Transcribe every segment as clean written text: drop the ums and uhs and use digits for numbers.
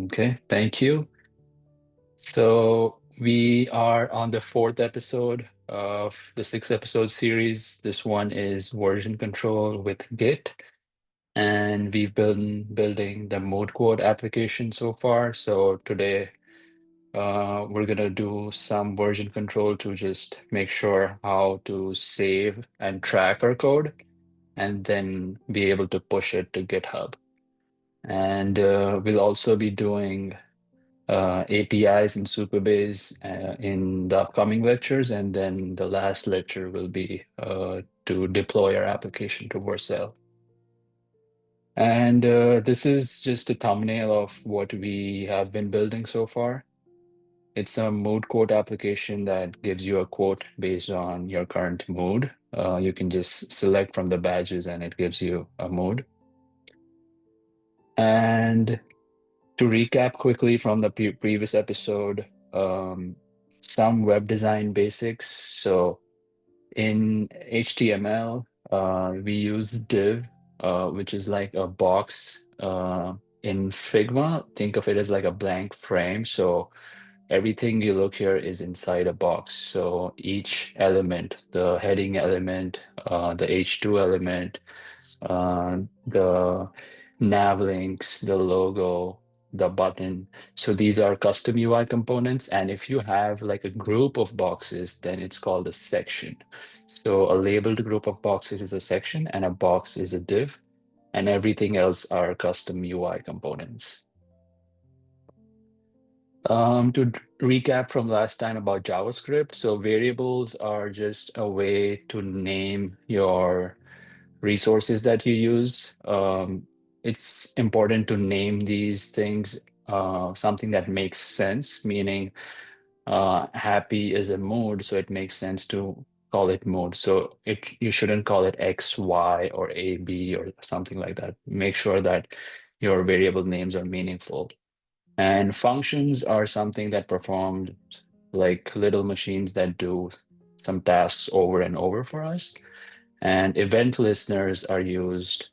Okay, thank you. So we are on the fourth episode of the six episode series. This one is version control with Git, and we've been building the Mode Code application so far. So today we're gonna do some version control to just make sure how to save and track our code, and then be able to push it to GitHub. And we'll also be doing APIs in Supabase in the upcoming lectures, and then the last lecture will be to deploy our application to Vercel. And this is just a thumbnail of what we have been building so far. It's a mood quote application that gives you a quote based on your current mood. You can just select from the badges and it gives you a mood. And to recap quickly from the previous episode, some web design basics. So in HTML, we use div, which is like a box. In Figma, think of it as like a blank frame. So everything you look here is inside a box. So each element, the heading element, the H2 element, the nav links, the logo, the button. So these are custom UI components. And if you have like a group of boxes, then it's called a section. So a labeled group of boxes is a section, and a box is a div, and everything else are custom UI components. To recap from last time about JavaScript, so variables are just a way to name your resources that you use. It's important to name these things something that makes sense, meaning happy is a mood, so it makes sense to call it mood. So you shouldn't call it X, Y, or A, B, or something like that. Make sure that your variable names are meaningful. And functions are something that perform like little machines that do some tasks over and over for us. And event listeners are used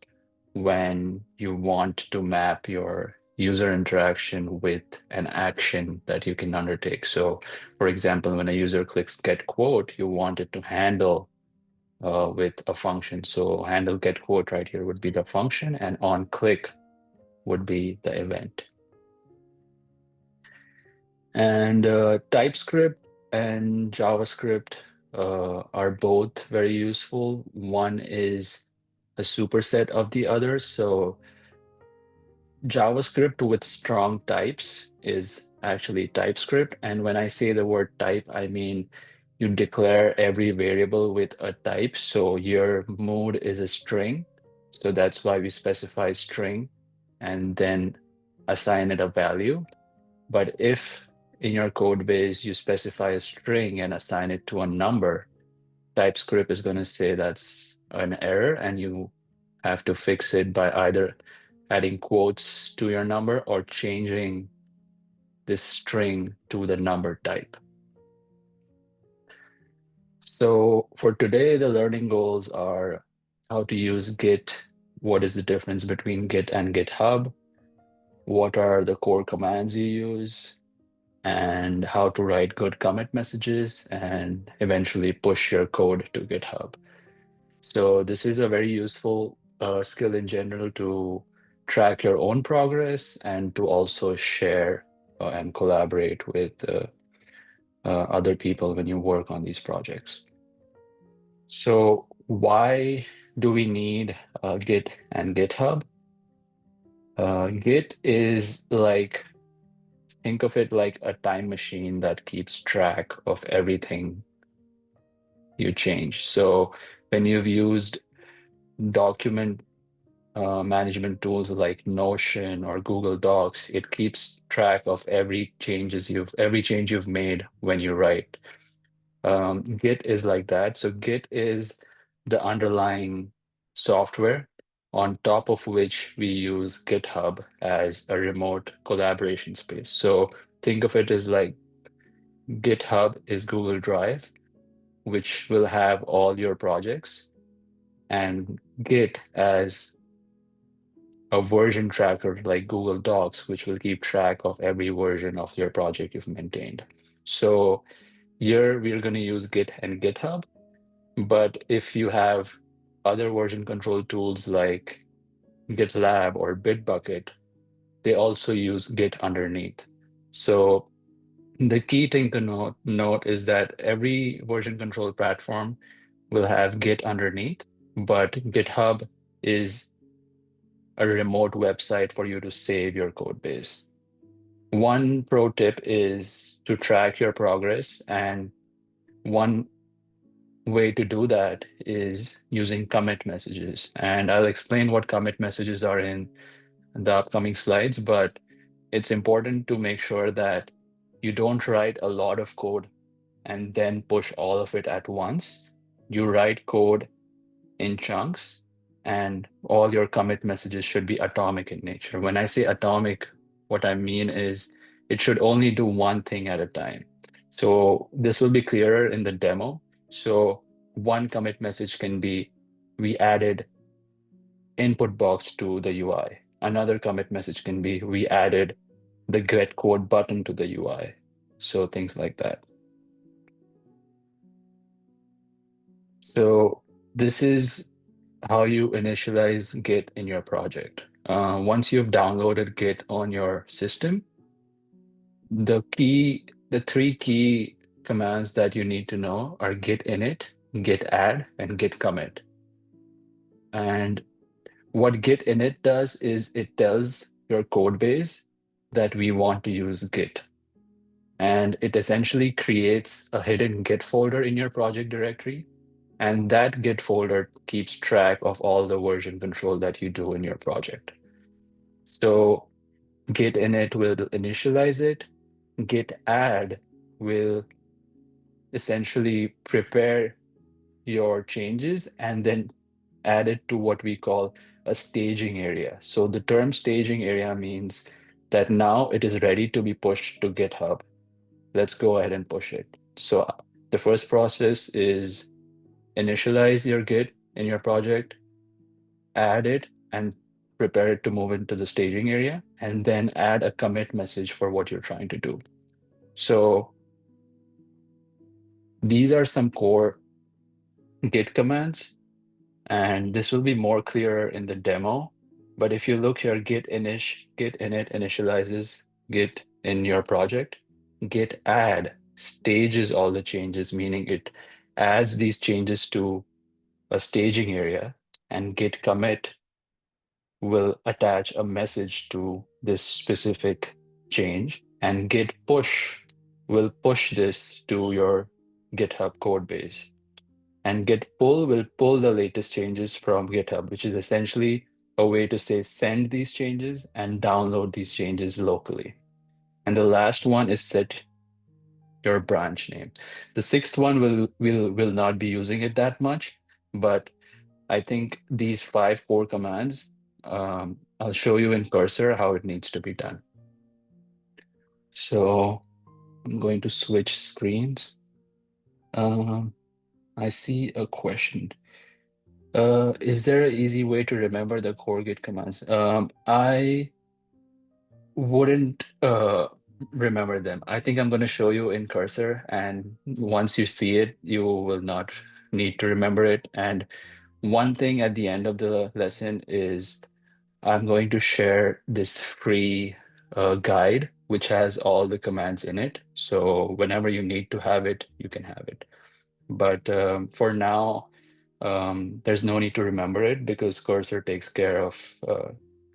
when you want to map your user interaction with an action that you can undertake. So, for example, when a user clicks get quote, you want it to handle with a function. So, handle get quote right here would be the function, and on click would be the event. And TypeScript and JavaScript are both very useful. One is a superset of the other. So JavaScript with strong types is actually TypeScript. And when I say the word type, I mean you declare every variable with a type. So your mode is a string. So that's why we specify string and then assign it a value. But if in your code base you specify a string and assign it to a number, TypeScript is going to say that's an error, and you have to fix it by either adding quotes to your number or changing this string to the number type. So for today, the learning goals are how to use Git, what is the difference between Git and GitHub, what are the core commands you use, and how to write good commit messages and eventually push your code to GitHub. So this is a very useful skill in general to track your own progress and to also share and collaborate with other people when you work on these projects. So why do we need Git and GitHub? Git is like, think of it like a time machine that keeps track of everything you change. So when you've used document management tools like Notion or Google Docs, it keeps track of every change you've made when you write. Git is like that. So Git is the underlying software on top of which we use GitHub as a remote collaboration space. So think of it as like GitHub is Google Drive, which will have all your projects, and Git as a version tracker like Google Docs, which will keep track of every version of your project you've maintained. So here we're going to use Git and GitHub, but if you have other version control tools like GitLab or Bitbucket, they also use Git underneath. So the key thing to note is that every version control platform will have Git underneath, but GitHub is a remote website for you to save your code base. One pro tip is to track your progress, and one way to do that is using commit messages. And I'll explain what commit messages are in the upcoming slides, but it's important to make sure that you don't write a lot of code and then push all of it at once. You write code in chunks, and all your commit messages should be atomic in nature. When I say atomic, what I mean is it should only do one thing at a time. So this will be clearer in the demo. So one commit message can be, we added input box to the UI. Another commit message can be, we added the get code button to the UI. So things like that. So this is how you initialize Git in your project. Once you've downloaded Git on your system, the three key commands that you need to know are git init, git add, and git commit. And what git init does is it tells your code base that we want to use Git. And it essentially creates a hidden Git folder in your project directory. And that Git folder keeps track of all the version control that you do in your project. So git init will initialize it. Git add will essentially prepare your changes and then add it to what we call a staging area. So the term staging area means that now it is ready to be pushed to GitHub. Let's go ahead and push it. So the first process is initialize your Git in your project, add it, and prepare it to move into the staging area, and then add a commit message for what you're trying to do. So these are some core Git commands, and this will be more clear in the demo. But if you look here, git init initializes Git in your project. Git add stages all the changes, meaning it adds these changes to a staging area, and git commit will attach a message to this specific change, and git push will push this to your GitHub code base. And git pull will pull the latest changes from GitHub, which is essentially a way to say send these changes and download these changes locally. And the last one is set your branch name. The sixth one will not be using it that much, but I think these 5 core commands, I'll show you in Cursor how it needs to be done. So I'm going to switch screens. I see a question. Is there an easy way to remember the core Git commands? I wouldn't remember them. I think I'm going to show you in Cursor, and once you see it, you will not need to remember it. And one thing at the end of the lesson is I'm going to share this free guide, which has all the commands in it. So whenever you need to have it, you can have it. But for now, there's no need to remember it because Cursor takes care of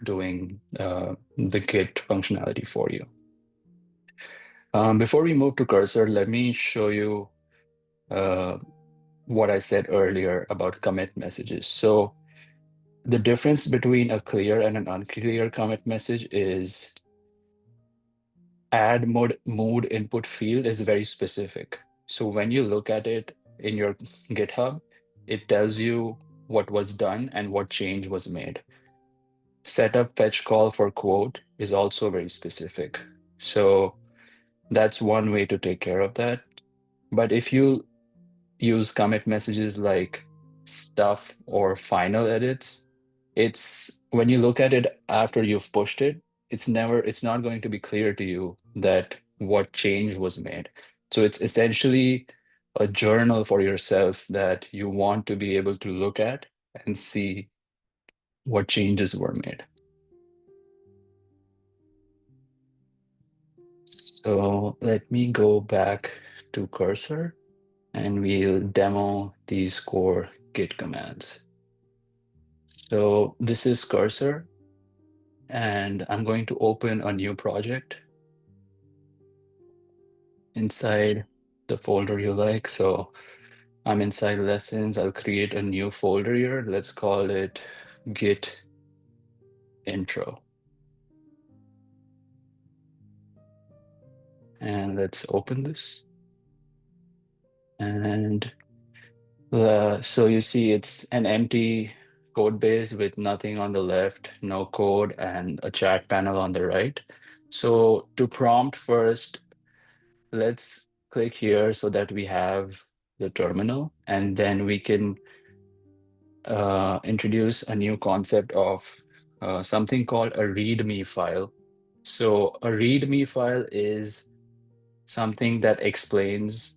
doing the Git functionality for you. Before we move to Cursor, let me show you what I said earlier about commit messages. So the difference between a clear and an unclear commit message is add mood input field is very specific. So when you look at it in your GitHub, it tells you what was done and what change was made. Setup fetch call for quote is also very specific. So that's one way to take care of that. But if you use commit messages like stuff or final edits, it's when you look at it after you've pushed it, it's not going to be clear to you that what change was made. So it's essentially a journal for yourself that you want to be able to look at and see what changes were made. So let me go back to Cursor and we'll demo these core Git commands. So this is Cursor, and I'm going to open a new project inside the folder you like. So I'm inside lessons. I'll create a new folder here. Let's call it Git intro. And let's open this. And so you see it's an empty code base with nothing on the left, no code, and a chat panel on the right. So to prompt first, let's click here so that we have the terminal, and then we can introduce a new concept of something called a README file. So a README file is something that explains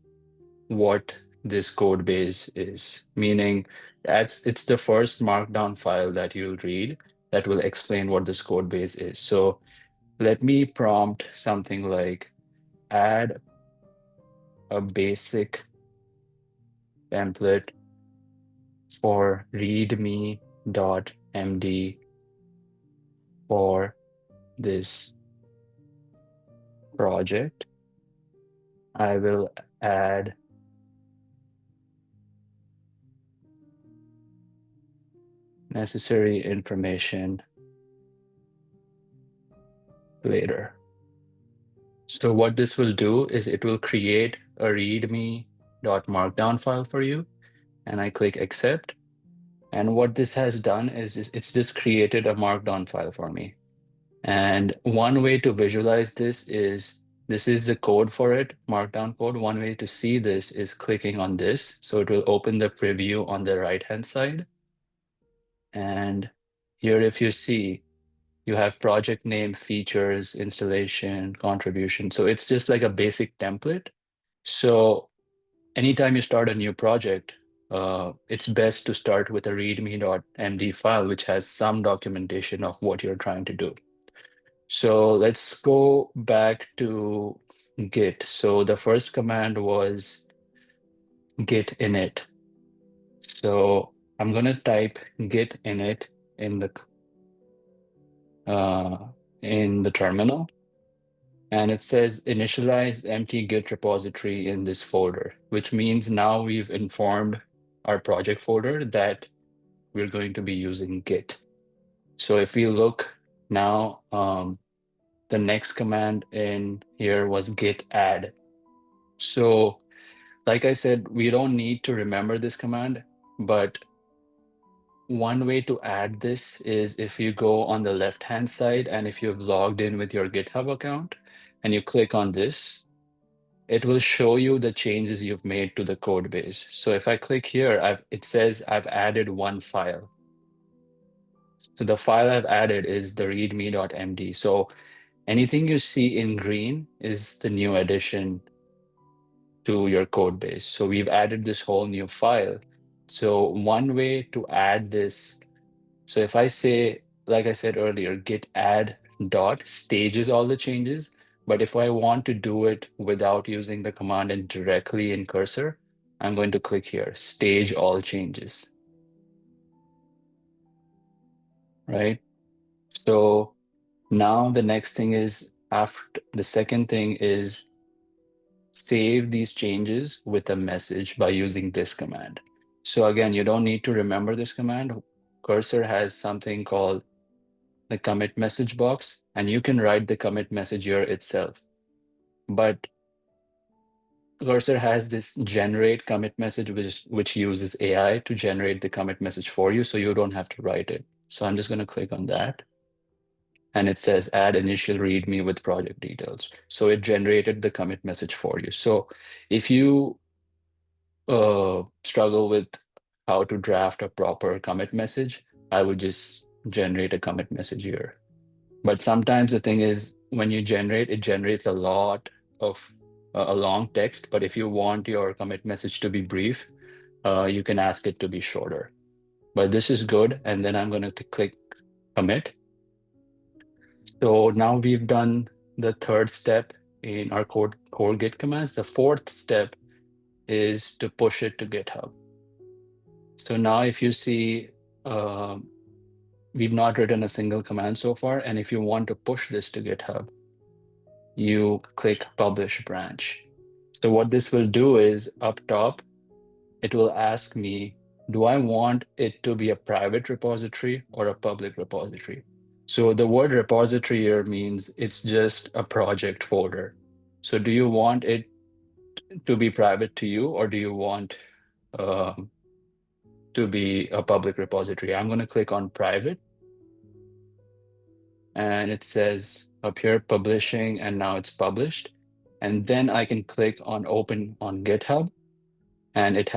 what this code base is, meaning it's the first markdown file that you'll read that will explain what this code base is. So let me prompt something like add a basic template for readme.md for this project. I will add necessary information later. So what this will do is it will create a readme.markdown file for you, and I click accept. And what this has done is it's just created a markdown file for me. And one way to visualize this is the code for it, markdown code. One way to see this is clicking on this. So it will open the preview on the right-hand side. And here, if you see, you have project name, features, installation, contribution. So it's just like a basic template. So anytime you start a new project, it's best to start with a readme.md file, which has some documentation of what you're trying to do. So let's go back to Git. So the first command was git init. So I'm going to type git init uh, in the terminal. And it says initialize empty Git repository in this folder, which means now we've informed our project folder that we're going to be using Git. So if we look now, the next command in here was git add. So like I said, we don't need to remember this command, but one way to add this is if you go on the left-hand side and if you've logged in with your GitHub account and you click on this, it will show you the changes you've made to the code base. So if I click here, it says I've added one file. So the file I've added is the readme.md. So anything you see in green is the new addition to your code base. So we've added this whole new file. So one way to add this, so if I say, like I said earlier, git add dot stages all the changes, but if I want to do it without using the command and directly in Cursor, I'm going to click here, stage all changes, right? So now the next thing is the second thing is save these changes with a message by using this command. So again, you don't need to remember this command. Cursor has something called the commit message box, and you can write the commit message here itself. But Cursor has this generate commit message, which uses AI to generate the commit message for you, so you don't have to write it. So I'm just going to click on that. And it says add initial readme with project details. So it generated the commit message for you. So if you struggle with how to draft a proper commit message, I would just generate a commit message here. But sometimes the thing is, when you generate, it generates a lot of a long text. But if you want your commit message to be brief, you can ask it to be shorter. But this is good. And then I'm going to click commit. So now we've done the third step in our core Git commands. The fourth step is to push it to GitHub. So now if you see, we've not written a single command so far. And if you want to push this to GitHub, you click publish branch. So what this will do is up top, it will ask me, do I want it to be a private repository or a public repository? So the word repository here means it's just a project folder. So do you want it to be private to you, or do you want to be a public repository? I'm going to click on private. And it says up here publishing, and now it's published. And then I can click on open on GitHub, and it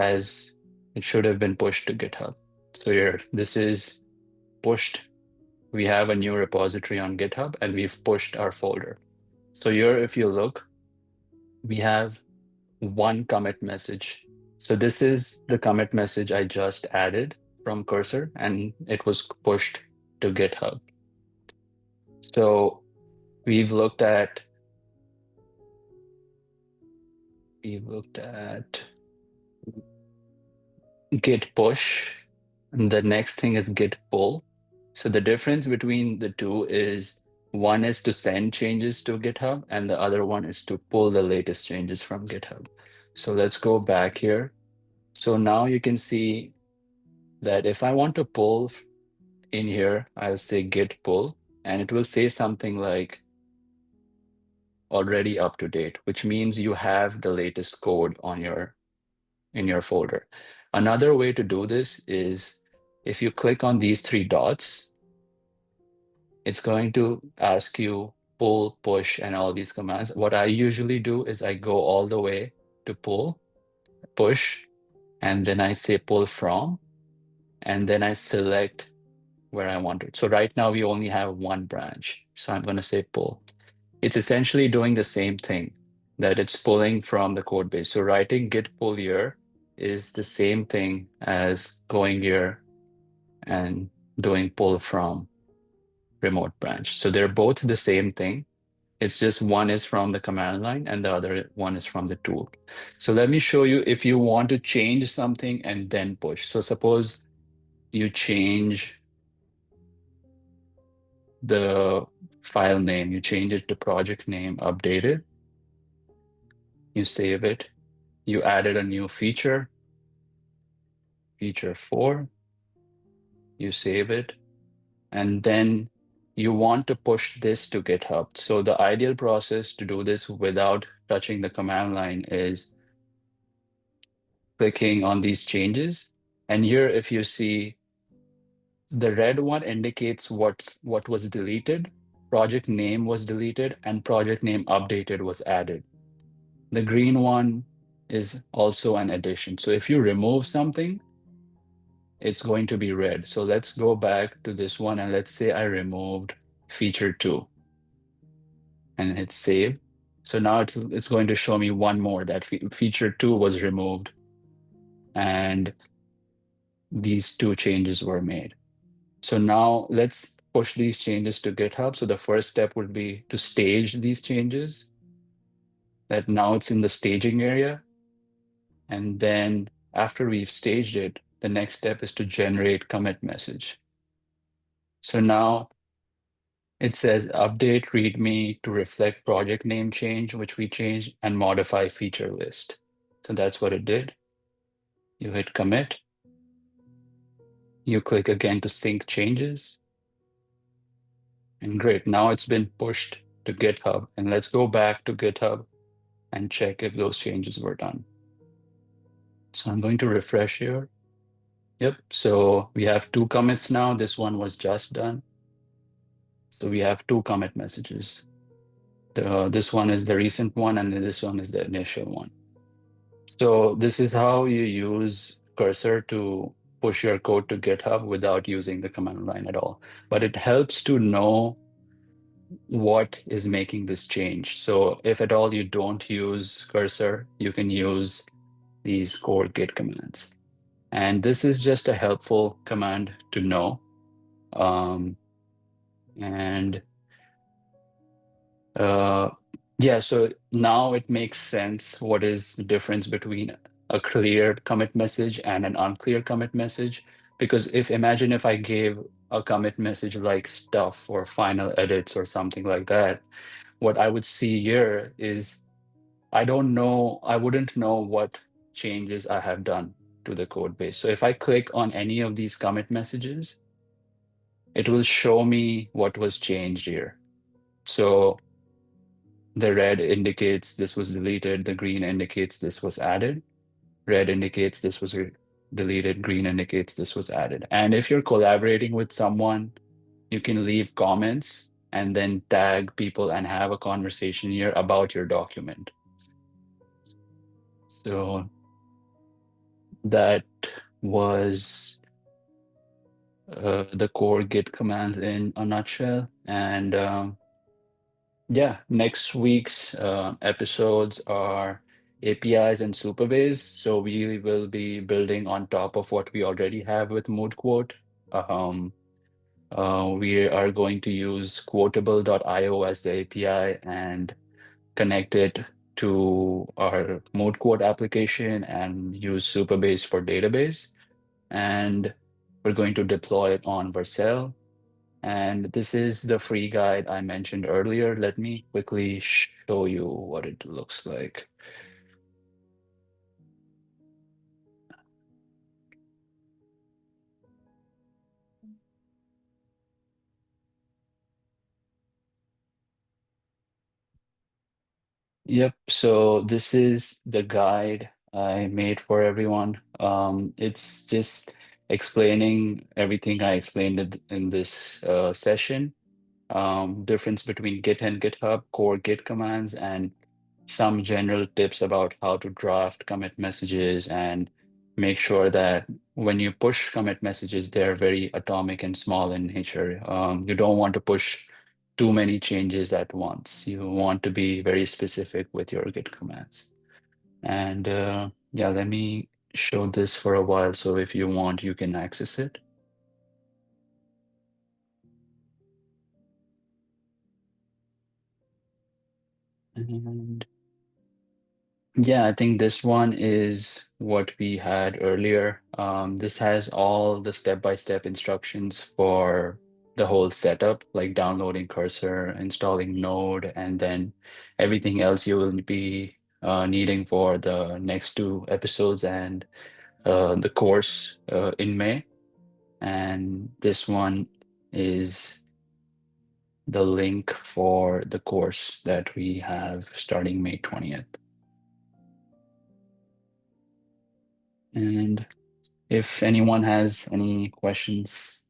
should have been pushed to GitHub. So here, this is pushed. We have a new repository on GitHub, and we've pushed our folder. So here, if you look, we have one commit message. So this is the commit message I just added from Cursor, and it was pushed to GitHub. So we've looked at git push, and the next thing is git pull. So the difference between the two is one is to send changes to GitHub, and the other one is to pull the latest changes from GitHub. So let's go back here. So now you can see that if I want to pull in here, I'll say git pull, and it will say something like already up to date, which means you have the latest code in your folder. Another way to do this is if you click on these three dots, it's going to ask you pull, push, and all these commands. What I usually do is I go all the way to pull, push, and then I say pull from, and then I select where I want it. So right now we only have one branch. So I'm going to say pull. It's essentially doing the same thing, that it's pulling from the code base. So writing git pull here is the same thing as going here and doing pull from remote branch. So they're both the same thing. It's just one is from the command line and the other one is from the tool. So let me show you if you want to change something and then push. So suppose you change the file name, you change it to project name, update it, you save it, you added a new feature, feature 4, you save it, and then you want to push this to GitHub. So the ideal process to do this without touching the command line is clicking on these changes. And here, if you see, the red one indicates what was deleted, project name was deleted, and project name updated was added. The green one is also an addition. So if you remove something, it's going to be red. So let's go back to this one, and let's say I removed feature 2 and hit save. So now it's going to show me one more that feature 2 was removed and these 2 changes were made. So now let's push these changes to GitHub. So the first step would be to stage these changes. That now it's in the staging area. And then after we've staged it, the next step is to generate commit message. So now it says update README to reflect project name change, which we changed, and modify feature list. So that's what it did. You hit commit. You click again to sync changes. And great, now it's been pushed to GitHub. And let's go back to GitHub and check if those changes were done. So I'm going to refresh here. Yep, so we have 2 commits now. This one was just done. So we have 2 commit messages. This one is the recent one, and this one is the initial one. So this is how you use Cursor to push your code to GitHub without using the command line at all. But it helps to know what is making this change. So if at all you don't use Cursor, you can use these core git commands. And this is just a helpful command to know. Um, and uh, yeah, so now it makes sense what is the difference between a clear commit message and an unclear commit message. Because if imagine if I gave a commit message like stuff or final edits or something like that, what I would see here is I wouldn't know what changes I have done to the code base. So if I click on any of these commit messages, it will show me what was changed here. So the red indicates this was deleted, the green indicates this was added, red indicates this was deleted, green indicates this was added. And if you're collaborating with someone, you can leave comments and then tag people and have a conversation here about your document. So that was the core Git commands in a nutshell. And yeah, next week's episodes are APIs and Superbase. So we will be building on top of what we already have with Mood Quote. We are going to use quotable.io as the API and connect it to our Mood Quote application and use Superbase for database. And we're going to deploy it on Vercel. And this is the free guide I mentioned earlier. Let me quickly show you what it looks like. Yep, so this is the guide I made for everyone. It's just explaining everything I explained in this session. Difference between Git and GitHub, core Git commands, and some general tips about how to draft commit messages and make sure that when you push commit messages, they're very atomic and small in nature. You don't want to push too many changes at once. You want to be very specific with your Git commands. And yeah, let me show this for a while. So if you want, you can access it. And yeah, I think this one is what we had earlier. This has all the step-by-step instructions for the whole setup, like downloading Cursor, installing Node, and then everything else you will be needing for the next two episodes and the course in May. And this one is the link for the course that we have starting May 20th. And if anyone has any questions,